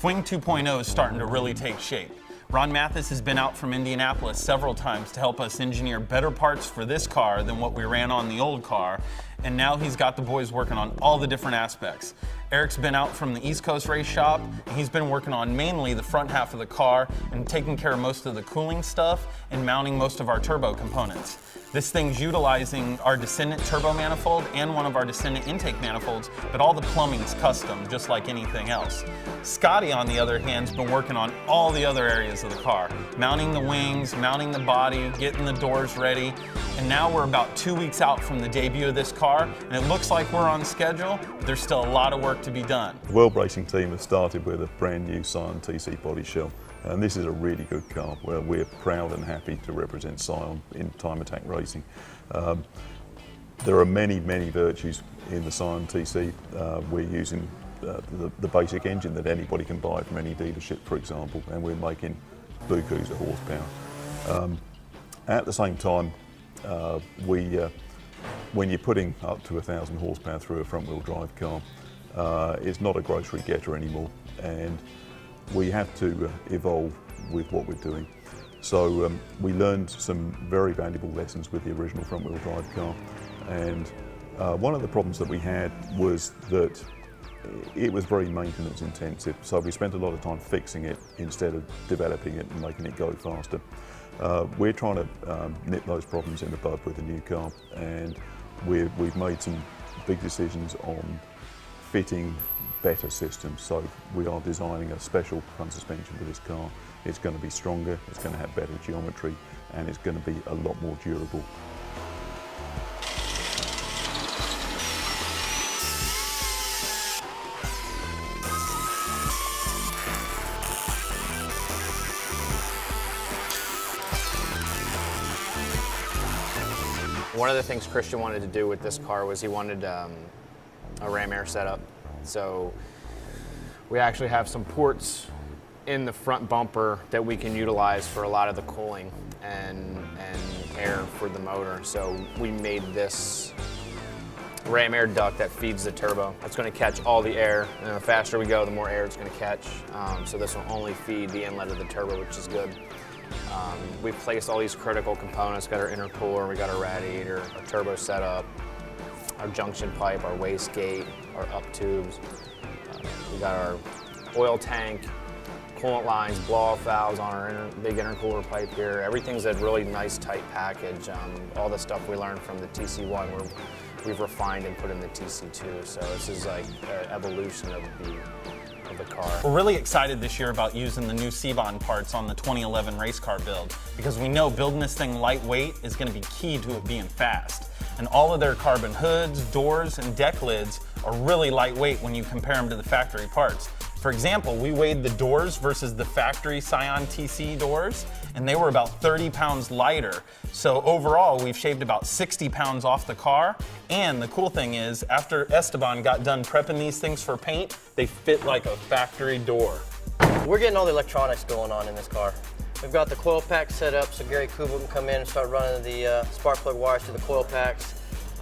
FWING 2.0 is starting to really take shape. Ron Mathis has been out from Indianapolis several times to help us engineer better parts for this car than what we ran on the old car, and now he's got the boys working on all the different aspects. Eric's been out from the East Coast race shop, and he's been working on mainly the front half of the car and taking care of most of the cooling stuff and mounting most of our turbo components. This thing's utilizing our Descendant turbo manifold and one of our Descendant intake manifolds, but all the plumbing's custom, just like anything else. Scotty, on the other hand, has been working on all the other areas of the car, mounting the wings, mounting the body, getting the doors ready, and now we're about 2 weeks out from the debut of this car, and it looks like we're on schedule, but there's still a lot of work to be done. The World Racing team has started with a brand new Scion TC body shell. And this is a really good car where we're proud and happy to represent Scion in time attack racing. There are many virtues in the Scion TC. We're using the basic engine that anybody can buy from any dealership, for example, and we're making bukus of horsepower. At the same time, when you're putting up to 1,000 horsepower through a front-wheel drive car, it's not a grocery getter anymore, and we have to evolve with what we're doing. So we learned some very valuable lessons with the original front-wheel drive car, and one of the problems that we had was that it was very maintenance intensive, so we spent a lot of time fixing it instead of developing it and making it go faster. We're trying to nip those problems in the bud with the new car, and we've made some big decisions on fitting better systems. So we are designing a special front suspension for this car. It's going to be stronger, it's going to have better geometry, and it's going to be a lot more durable. One of the things Christian wanted to do with this car was he wanted a ram air setup. So we actually have some ports in the front bumper that we can utilize for a lot of the cooling and air for the motor. So we made this ram air duct that feeds the turbo. That's going to catch all the air, and the faster we go, the more air it's going to catch. So this will only feed the inlet of the turbo, which is good. We've placed all these critical components. Got our intercooler, we got our radiator, our turbo setup, our junction pipe, our wastegate, our up tubes. We got our oil tank, coolant lines, blow-off valves on our big intercooler pipe here. Everything's a really nice, tight package. All the stuff we learned from the TC1, we've refined and put in the TC2. So this is like an evolution of the car. We're really excited this year about using the new Scion parts on the 2011 race car build, because we know building this thing lightweight is going to be key to it being fast. And all of their carbon hoods, doors, and deck lids are really lightweight when you compare them to the factory parts. For example, we weighed the doors versus the factory Scion TC doors, and they were about 30 pounds lighter. So overall, we've shaved about 60 pounds off the car. And the cool thing is, after Esteban got done prepping these things for paint, they fit like a factory door. We're getting all the electronics going on in this car. We've got the coil pack set up so Gary Kuba can come in and start running the spark plug wires to the coil packs.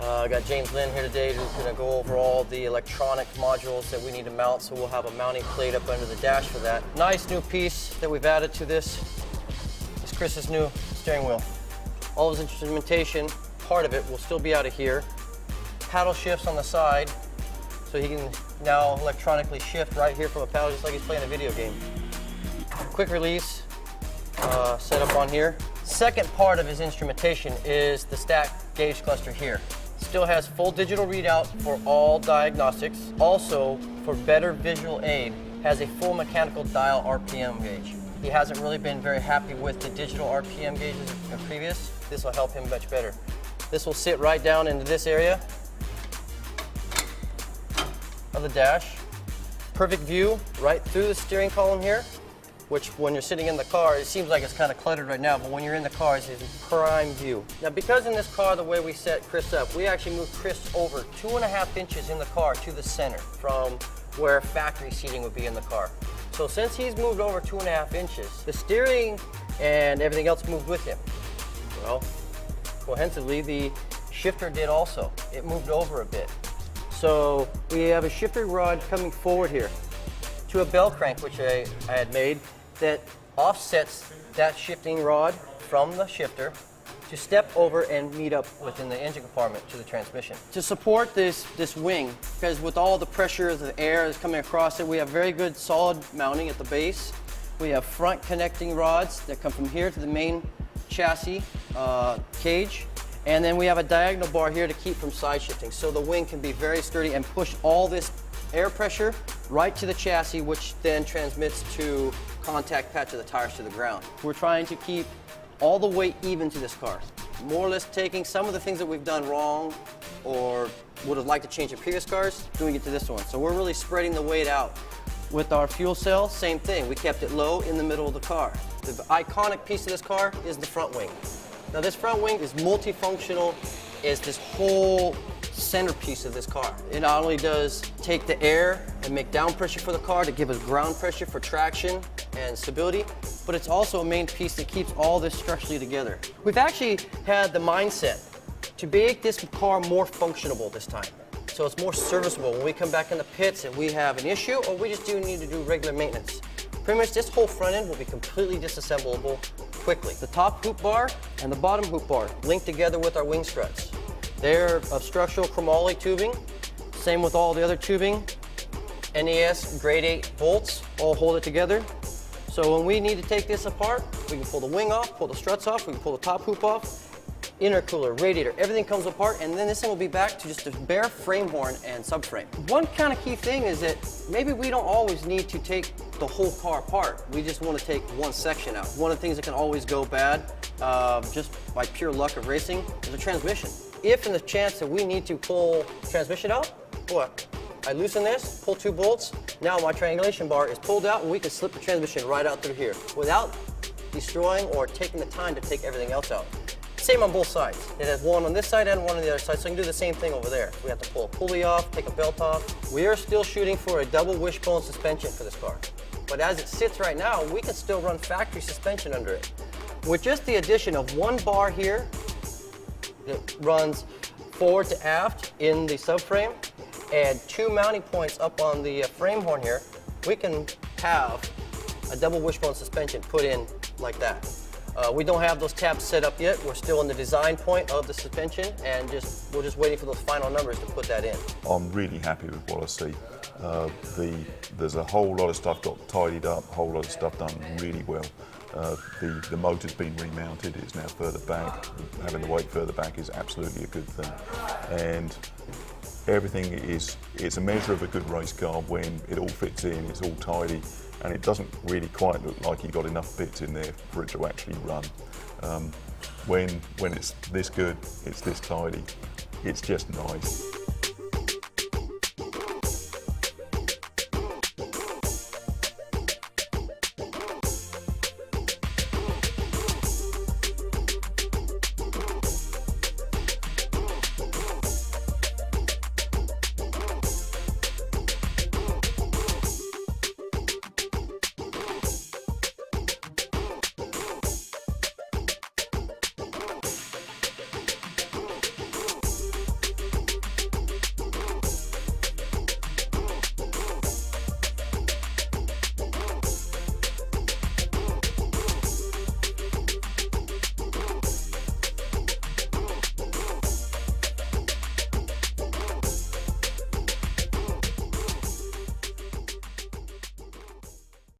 I got James Lynn here today who's going to go over all the electronic modules that we need to mount, so we'll have a mounting plate up under the dash for that. Nice new piece that we've added to this is Chris's new steering wheel. All of his instrumentation, part of it, will still be out of here. Paddle shifts on the side, so he can now electronically shift right here from a paddle, just like he's playing a video game. Quick release set up on here. Second part of his instrumentation is the stack gauge cluster here. Still has full digital readout for all diagnostics. Also, for better visual aid, has a full mechanical dial RPM gauge. He hasn't really been very happy with the digital RPM gauges previous. This will help him much better. This will sit right down into this area of the dash. Perfect view right through the steering column here, which when you're sitting in the car, it seems like it's kind of cluttered right now, but when you're in the car, it's a prime view. Now, because in this car, the way we set Chris up, we actually moved Chris over 2.5 inches in the car to the center from where factory seating would be in the car. So since he's moved over 2.5 inches, the steering and everything else moved with him. Well, cohesively, the shifter did also. It moved over a bit. So we have a shifter rod coming forward here. to a bell crank, which I had made, that offsets that shifting rod from the shifter to step over and meet up within the engine compartment to the transmission. To support this wing, because with all the pressure of the air that's coming across it, we have very good solid mounting at the base. We have front connecting rods that come from here to the main chassis cage. And then we have a diagonal bar here to keep from side shifting. So the wing can be very sturdy and push all this air pressure right to the chassis, which then transmits to contact patch of the tires to the ground. We're trying to keep all the weight even to this car. More or less taking some of the things that we've done wrong or would have liked to change in previous cars, doing it to this one. So we're really spreading the weight out. With our fuel cell, same thing. We kept it low in the middle of the car. The iconic piece of this car is the front wing. Now this front wing is multifunctional, is this whole centerpiece of this car. It not only does take the air and make down pressure for the car to give us ground pressure for traction and stability, but it's also a main piece that keeps all this structurally together. We've actually had the mindset to make this car more functional this time. So it's more serviceable when we come back in the pits and we have an issue or we just do need to do regular maintenance. Pretty much this whole front end will be completely disassemblable quickly. The top hoop bar and the bottom hoop bar linked together with our wing struts. They're of structural chromoly tubing, same with all the other tubing. NES grade 8 bolts all hold it together. So when we need to take this apart, we can pull the wing off, pull the struts off, we can pull the top hoop off, intercooler, radiator, everything comes apart, and then this thing will be back to just a bare frame horn and subframe. One kind of key thing is that maybe we don't always need to take the whole car apart. We just want to take one section out. One of the things that can always go bad, just by pure luck of racing, is the transmission. If in the chance that we need to pull transmission out, what? I loosen this, pull 2 bolts, now my triangulation bar is pulled out and we can slip the transmission right out through here without destroying or taking the time to take everything else out. Same on both sides. It has one on this side and one on the other side, so you can do the same thing over there. We have to pull a pulley off, take a belt off. We are still shooting for a double wishbone suspension for this car. But as it sits right now, we can still run factory suspension under it. With just the addition of one bar here that runs forward to aft in the subframe and 2 mounting points up on the frame horn here, we can have a double wishbone suspension put in like that. We don't have those tabs set up yet. We're still in the design point of the suspension and we're just waiting for those final numbers to put that in. I'm really happy with what I see. There's a whole lot of stuff got tidied up, a whole lot of stuff done really well. The motor's been remounted, it's now further back. Having the weight further back is absolutely a good thing. And everything it's a measure of a good race car when it all fits in, it's all tidy, and it doesn't really quite look like you got enough bits in there for it to actually run. When it's this good, it's this tidy, it's just nice.